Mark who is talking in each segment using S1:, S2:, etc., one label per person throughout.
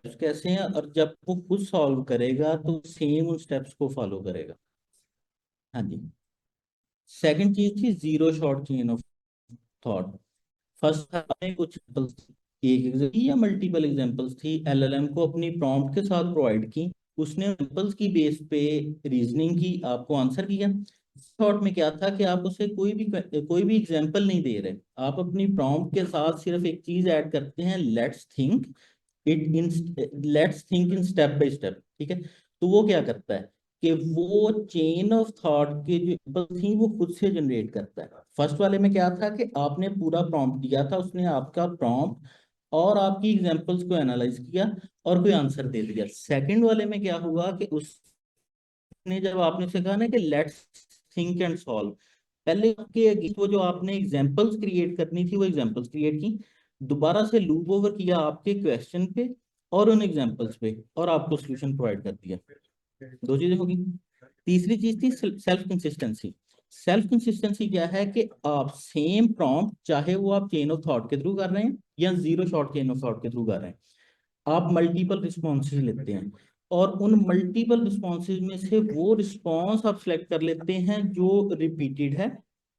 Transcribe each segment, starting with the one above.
S1: Steps कैसे हैं, और जब वो खुद सॉल्व करेगा तो सेम उन स्टेप्स को फॉलो करेगा। हाँ जी। सेकंड चीज थी zero short chain of thought. First आपने कुछ examples एक एग्जाम्पल या मल्टीपल एग्जांपल्स थी, एलएलएम को अपनी प्रॉम्प्ट के साथ प्रोवाइड की, उसने एग्जांपल्स की बेस पे रीजनिंग की, आपको आंसर किया। शॉर्ट में क्या था कि आप उसे कोई भी एग्जांपल नहीं दे रहे, आप अपनी प्रॉम्प्ट के साथ सिर्फ एक चीज ऐड करते हैं, let's think in step by step. ठीक है, तो वो क्या करता है कि वो चेन ऑफ थॉट के जो examples थी वो खुद से जनरेट करता है। फर्स्ट वाले में क्या था कि आपने पूरा प्रॉम्प्ट दिया था, उसने आपका प्रॉम्प्ट और आपकी एग्जांपल्स को एनालाइज किया और कोई आंसर दे दिया। सेकंड वाले में क्या हुआ कि उसने, जब आपने उसे कहा ना कि लेट्स थिंक एंड सॉल्व, पहले के वो जो आपने एग्जांपल्स क्रिएट करनी थी वो एग्जांपल्स क्रिएट की, दोबारा से लूप ओवर किया आपके क्वेश्चन पे और उन एग्जांपल्स पे, और आपको सॉल्यूशन प्रोवाइड कर दिया। दो चीजें होगी। तीसरी चीज थी सेल्फ कंसिस्टेंसी। सेल्फ कंसिस्टेंसी क्या है कि आप सेम प्रॉम्प्ट, चाहे वो आप चेन ऑफ थॉट के थ्रू कर रहे हैं या zero short chain of thought के थ्रू कर रहे हैं, आप मल्टीपल रिस्पॉन्सेज लेते हैं, और उन मल्टीपल रिस्पॉन्सेज में से वो रिस्पॉन्स आप सिलेक्ट कर लेते हैं जो रिपीटेड है,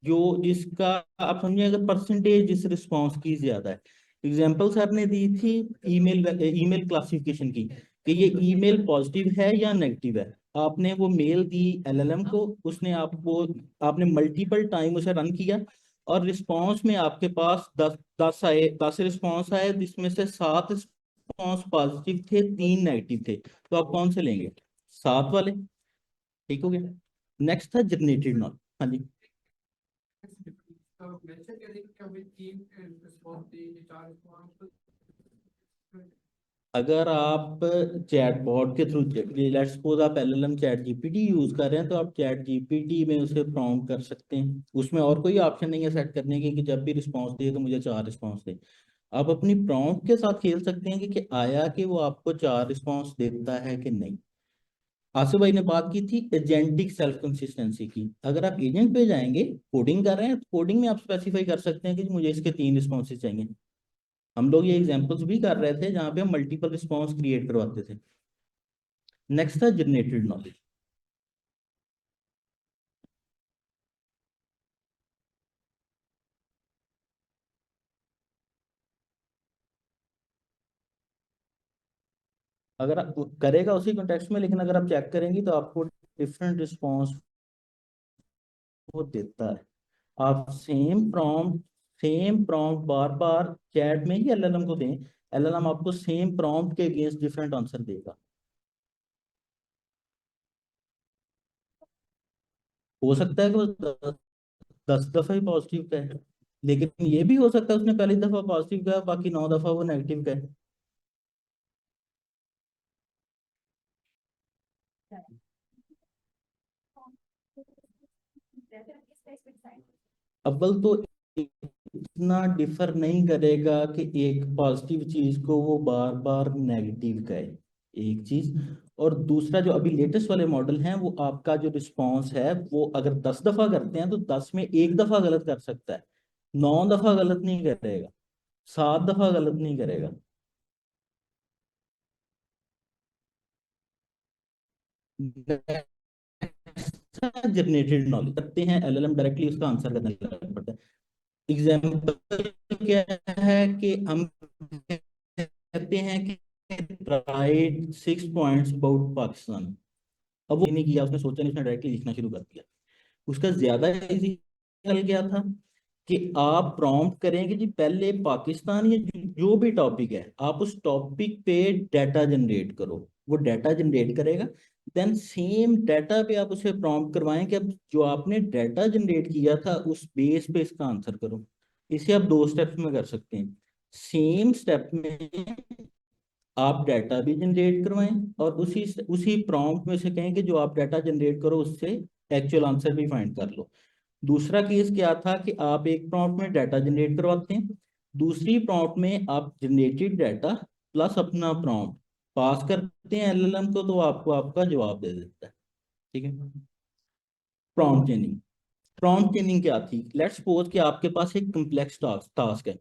S1: जो जिसका आप समझिए अगर परसेंटेज जिस रिस्पॉन्स की ज्यादा है। एग्जाम्पल सर ने दी थी ईमेल ईमेल क्लासिफिकेशन की, कि ये ईमेल पॉजिटिव है या नेगेटिव है। आपने वो मेल दी एलएलएम को, उसने आपको, आपने मल्टीपल टाइम उसे रन किया, और रिस्पॉन्स में आपके पास 10 रिस्पॉन्स आए, जिसमें से 7 रिस्पॉन्स पॉजिटिव थे, 3 नेगेटिव थे। तो आप कौन से लेंगे? 7 वाले। ठीक हो गया। नेक्स्ट था जनरेटेड नॉन। हाँ जी। अगर आप चैटबॉट के थ्रू, लेट्स सपोज आप एलएलएम चैट जीपीटी यूज कर रहे हैं, तो आप चैट जीपीटी में उसे प्रॉम्प्ट कर सकते हैं, उसमें और कोई ऑप्शन नहीं है सेट करने की कि जब भी रिस्पॉन्स दे तो मुझे 4 रिस्पॉन्स दे। आप अपनी प्रॉम्प्ट के साथ खेल सकते हैं कि आया कि वो आपको 4 रिस्पॉन्स देता है कि नहीं। आसिफ भाई ने बात की थी एजेंटिक सेल्फ कंसिस्टेंसी की। अगर आप एजेंट पे जाएंगे, कोडिंग कर रहे हैं, तो कोडिंग में आप स्पेसिफाई कर सकते हैं कि मुझे इसके 3 रिस्पॉन्सेज चाहिए। हम लोग ये एग्जांपल्स भी कर रहे थे जहां पे हम मल्टीपल रिस्पॉन्स क्रिएट करवाते थे। नेक्स्ट था जनरेटेड नॉलेज। अगर आप करेगा उसी कॉन्टेक्स्ट में, लेकिन अगर आप चेक करेंगे तो आपको डिफरेंट रिस्पॉन्स वो देता है। आप सेम प्रॉम्प्ट बार बार चैट में ही एलएलएम को दें, एलएलएम आपको सेम प्रॉम्प्ट के अगेंस्ट डिफरेंट आंसर देगा। हो सकता है कि वो 10 दफा ही पॉजिटिव का है, लेकिन ये भी हो सकता है उसने पहली दफा पॉजिटिव का है, बाकी 9 दफा वो नेगेटिव का है। अव्वल तो इतना डिफर नहीं करेगा कि एक पॉजिटिव चीज को वो बार बार नेगेटिव कहे, एक चीज। और दूसरा, जो अभी लेटेस्ट वाले मॉडल हैं, वो आपका जो रिस्पॉन्स है वो अगर 10 दफा करते हैं तो 10 में एक दफा गलत कर सकता है, 9 दफा गलत नहीं करेगा, 7 दफा गलत नहीं करेगा। जनरेटेड नॉलेज करते हैं, एलएलएम डायरेक्टली उसका आंसर करने लग पड़ता है। एग्जाम्पल क्या है कि हम कहते हैं कि राइट 6 पॉइंट्स अबाउट पाकिस्तान। अब वो नहीं किया, उसने सोचा नहीं, उसने डायरेक्टली लिखना शुरू कर दिया। उसका ज्यादा इजी हल क्या था कि आप प्रॉम्प्ट करेंगे जी पहले पाकिस्तान या जो भी टॉपिक है, आप उस टॉपिक पे डाटा जनरेट करो, वो डाटा जनरेट करेगा। देन सेम डाटा पे आप उसे प्रॉम्प्ट करवाएं कि अब जो आपने डाटा जनरेट किया था उस बेस पे इसका आंसर करो। इसे आप 2 स्टेप्स में कर सकते हैं। सेम स्टेप में आप डाटा भी जनरेट करवाएं, और उसी उसी प्रॉम्प्ट में से कहें कि जो आप डाटा जनरेट करो उससे एक्चुअल आंसर भी फाइंड कर लो। दूसरा केस क्या था कि आप एक प्रॉम्प्ट में डाटा जनरेट करवाते हैं, दूसरी प्रॉम्प्ट में आप जनरेटेड डाटा प्लस अपना प्रॉम्प्ट पास करते हैं एलएलएम को, तो आपको आपका जवाब दे देता है। ठीक है। प्रॉम्प्ट चेनिंग क्या थी? लेट्स सपोज कि आपके पास एक कम्प्लेक्स टास्क टास्क है,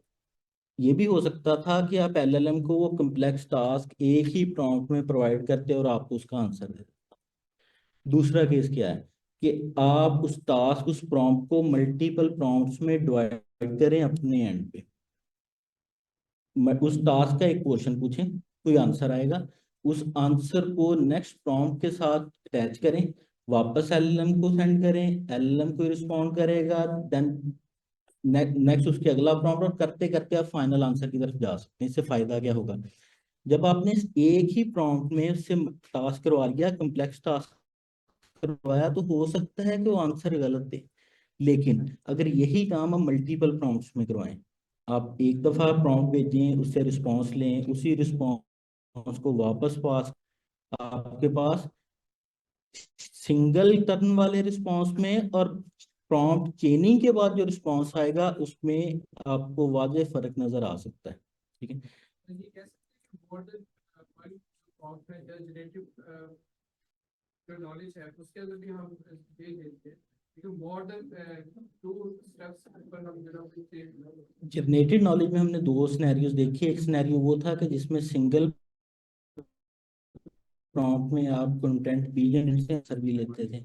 S1: ये भी हो सकता था कि आप एलएलएम को वो कम्प्लेक्स टास्क एक ही प्रॉम्प्ट में प्रोवाइड करते और आपको उसका आंसर देते। दूसरा केस क्या है कि आप उस टास्क उस प्रॉम्प्ट को मल्टीपल प्रॉम्प्ट्स में डिवाइड करें अपने एंड पे। उस टास्क का एक पोर्शन पूछें, कोई आंसर आएगा, उस आंसर को नेक्स्ट प्रॉम्प्ट के साथ अटैच करें, वापस एलएलएम को सेंड करें, एलएलएम को रिस्पॉन्ड करेगा, देन नेक्स्ट उसके अगला प्रॉम्प्ट, और करते करते आप फाइनल आंसर की तरफ जा सकते हैं। इससे फायदा क्या होगा, जब आपने एक ही प्रॉम्प्ट में उससे टास्क करवा लिया, कम्प्लेक्स टास्क करवाया, तो हो सकता है कि वो आंसर गलत दे। लेकिन अगर यही काम हम मल्टीपल प्रॉम्प्ट्स में करवाएं, आप एक दफा प्रॉम्प्ट भेजें, उससे रिस्पॉन्स लें, उसी रिस्पॉन्स को वापस पास, आपके पास सिंगल टर्न वाले रिस्पॉन्स में और प्रॉम्प्ट चेनिंग के बाद जो रिस्पॉन्स आएगा उसमें आपको वाज़ेह फर्क नजर आ सकता है। ठीक है,
S2: ये कह सकते हैं कि मॉडर्न हमारी प्रॉम्प्ट है या जनरेटिव जो नॉलेज है उसके अंदर भी हम दे देते हैं, लेकिन मॉडर्न टू स्टेप्स पर हम जो
S1: जनरेटेड नॉलेज में हमने दो सिनेरियोज देखे। एक सिनेरियो वो था कि जिसमें सिंगल प्रॉम्प्ट में आप कंटेंट बिलियन से आंसर भी लेते थे,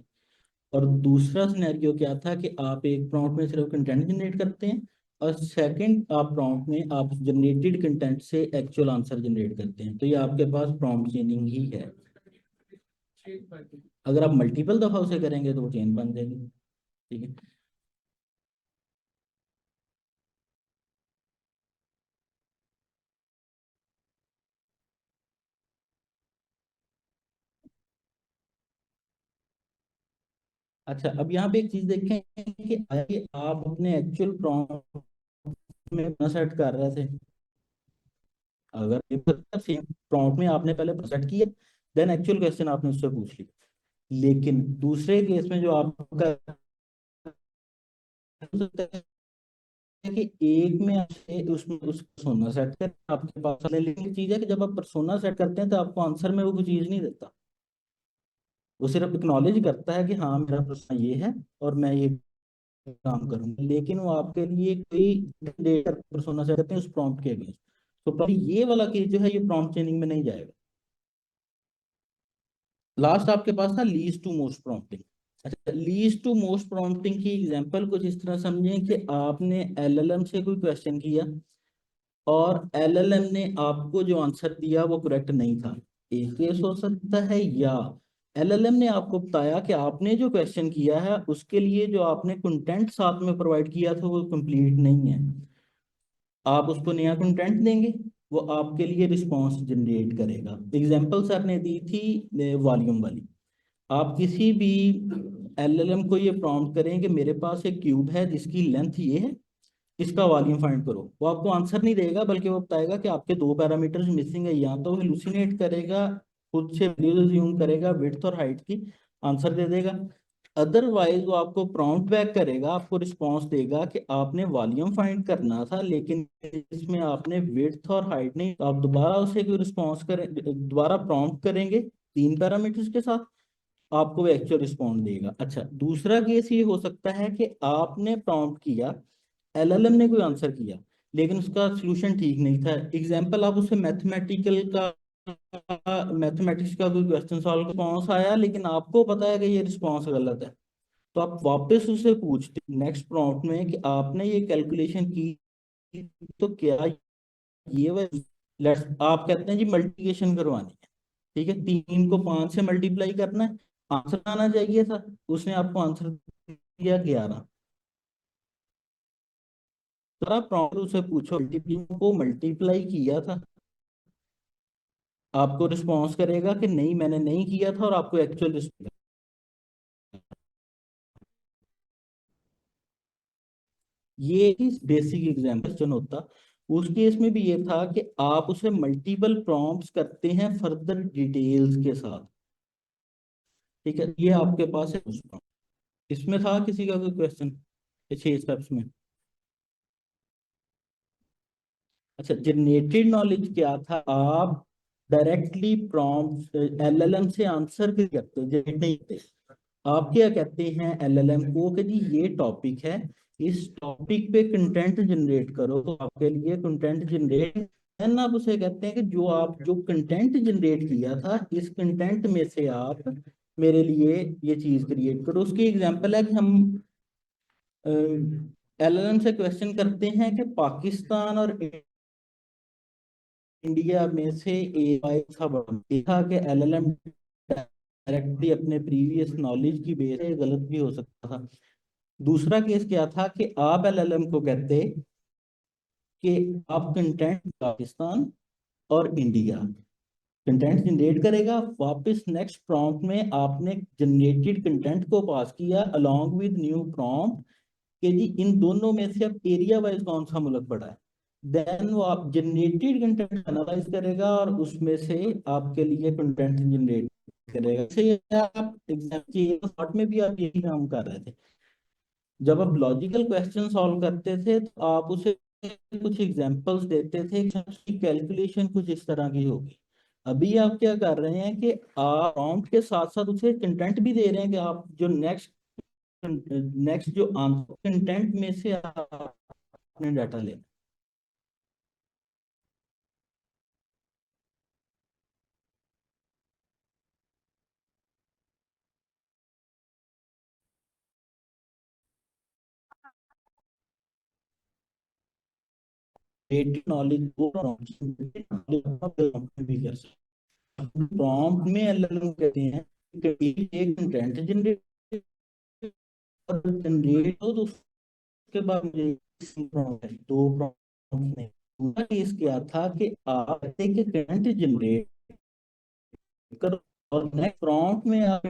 S1: और दूसरा सिनेरियो क्या था कि आप एक प्रॉम्प्ट में सिर्फ कंटेंट जनरेट करते हैं, और सेकंड आप प्रॉम्प्ट में आप जनरेटेड कंटेंट से एक्चुअल आंसर जनरेट करते हैं। तो ये आपके पास प्रॉम्प्ट चेनिंग ही है। अगर आप मल्टीपल दफा उसे करेंगे तो वो चेन बन जाएगी। ठीक है, अच्छा अब यहाँ पे एक चीज देखें कि आइए आप अपने एक्चुअल प्रॉम्प्ट में अपना सेट कर रहे थे, अगर सेम प्रॉम्प्ट में आपने पहले सेट किया, देन एक्चुअल क्वेश्चन आपने उससे पूछ लिया। लेकिन दूसरे केस में जो आपका हो सकता है कि एक में आपसे उसमें उस persona सेट कर आपके पास, लेकिन चीज है कि जब आप persona सेट करते हैं तो आपको आंसर में वो कोई चीज नहीं देता, वो सिर्फ एक्नॉलेज करता है कि हाँ मेरा प्रश्न ये है और मैं ये काम करूंगा, लेकिन वो आपके लिए कोई डेटा persona सेट करते हैं उस प्रॉम्प्ट के अगेंस्ट। तो probably ये वाला केस जो है ये प्रॉम्प्ट चेनिंग में नहीं जाएगा। लास्ट आपके पास था लीस्ट टू मोस्ट प्रॉम्प्टिंग। अच्छा, लीस्ट टू मोस्ट प्रॉम्प्टिंग की एग्जांपल कुछ इस तरह समझें कि आपने एलएलएम से कोई क्वेश्चन किया और एलएलएम ने आपको जो आंसर दिया वो करेक्ट नहीं था। एक केस हो सकता है, या एलएलएम ने आपको बताया कि आपने जो क्वेश्चन किया है उसके लिए जो आपने कंटेंट साथ में प्रोवाइड किया था वो कंप्लीट नहीं है, आप उसको नया कंटेंट देंगे, वो आपके लिए रिस्पॉन्स जनरेट करेगा। एग्जाम्पल सर ने दी थी वॉल्यूम वाली। आप किसी भी एलएलएम को ये प्रॉम्प्ट करें कि मेरे पास एक क्यूब है जिसकी लेंथ ये है, इसका वॉल्यूम फाइंड करो, वो आपको आंसर नहीं देगा बल्कि वो बताएगा कि आपके दो पैरामीटर्स मिसिंग है, या तो हेलुसिनेट करेगा, खुद से वैल्यूज अज्यूम करेगा, विड्थ और हाइट की, आंसर दे देगा। अदरवाइज वो आपको प्रॉम्प्ट बैक करेगा, आपको रिस्पांस देगा कि आपने वॉल्यूम फाइंड करना था लेकिन इसमें आपने विड्थ और हाइट नहीं। तो आप दोबारा उसे कोई रिस्पांस करें, दोबारा प्रॉम्प्ट करेंगे तीन पैरामीटर्स के साथ, आपको वो एक्चुअल रिस्पॉन्ड देगा। अच्छा, दूसरा केस ये हो सकता है कि आपने प्रॉम्प्ट किया, एलएलएम ने कोई आंसर किया लेकिन उसका सॉल्यूशन ठीक नहीं था। एग्जांपल, आप उससे मैथमेटिकल का मैथमेटिक्स का कोई क्वेश्चन सॉल्व रिस्पॉन्स आया लेकिन आपको पता है कि ये रिस्पॉन्स गलत है, तो आप वापस उससे पूछते नेक्स्ट प्रॉम्प्ट में कि आपने ये कैलकुलेशन की तो क्या ये वह, लेट्स आप कहते हैं जी मल्टीप्लिकेशन करवानी है, ठीक है, 3 को 5 से मल्टीप्लाई करना है, आंसर आना चाहिए था, उसने आपको आंसर दिया 11। तो आप प्रॉम्प्ट उसे पूछो मल्टीप्लाई को मल्टीप्लाई किया था, आपको रिस्पॉन्स करेगा कि नहीं मैंने नहीं किया था, और आपको एक्चुअल रिस्पॉन्स। ये बेसिक एग्जाम्पल होता, उस केस में भी ये था कि आप उसे मल्टीपल प्रॉम्प्ट्स करते हैं फर्दर डिटेल्स के साथ। ठीक है, ये आपके पास है उस prompt। इसमें था किसी का कोई क्वेश्चन 6 स्टेप्स में? अच्छा, जनरेटेड नॉलेज क्या था, आप डायरेक्टली प्रॉम्प्ट एलएलएम से आंसर भी करते हो, जनरेट नहीं करते। आप क्या कहते हैं एलएलएम को कि जी ये टॉपिक है, इस टॉपिक पे कंटेंट जनरेट करो, तो आपके लिए कंटेंट जनरेट, देन आप उसे कहते हैं कि जो कंटेंट जनरेट किया था, इस कंटेंट में से आप मेरे लिए ये चीज क्रिएट करो। उसकी एग्जांपल है कि हम एलएलएम से क्वेश्चन करते हैं कि पाकिस्तान और इंडिया में से एआई था बड़ा, देखा कि एलएलएम डायरेक्टली अपने प्रीवियस नॉलेज की बेस पे गलत भी हो सकता था। दूसरा केस क्या था कि आप एलएलएम को कहते कि आप कंटेंट पाकिस्तान और इंडिया, कंटेंट जनरेट करेगा, वापस नेक्स्ट प्रॉम्प्ट में आपने जनरेटेड कंटेंट को पास किया अलोंग विद न्यू प्रॉम्प्ट कि जी इन दोनों में से अब एरिया वाइज कौन सा मुल्क बड़ा है। देन वो आप जनरेटेड कंटेंट एनालाइज करेगा और उसमें से आपके लिए कंटेंट जनरेट करेगा। जैसे आप एग्जाम में भी आप यही काम कर रहे थे, जब आप लॉजिकल क्वेश्चन सॉल्व करते थे तो आप उसे कुछ एग्जांपल्स देते थे कि उसकी कैलकुलेशन कुछ इस तरह की होगी। अभी आप क्या कर रहे हैं कि आप प्रॉम्प्ट के साथ साथ उसे कंटेंट भी दे रहे हैं कि आप जो नेक्स्ट नेक्स्ट जो आंसर कंटेंट में से आपने डाटा लेना। नॉलेज को प्रॉम्प्ट भी कर सकते हैं। प्रॉम्प्ट में एलएलएम कहते हैं कि एक कंटेंट जनरेट जनरेट हो तो उसके बाद मुझे प्रॉम्प्ट है, दो प्रॉम्प्ट नहीं। दूसरा केस क्या था कि आप एक कंटेंट जनरेट करो और नेक्स्ट प्रॉम्प्ट में आप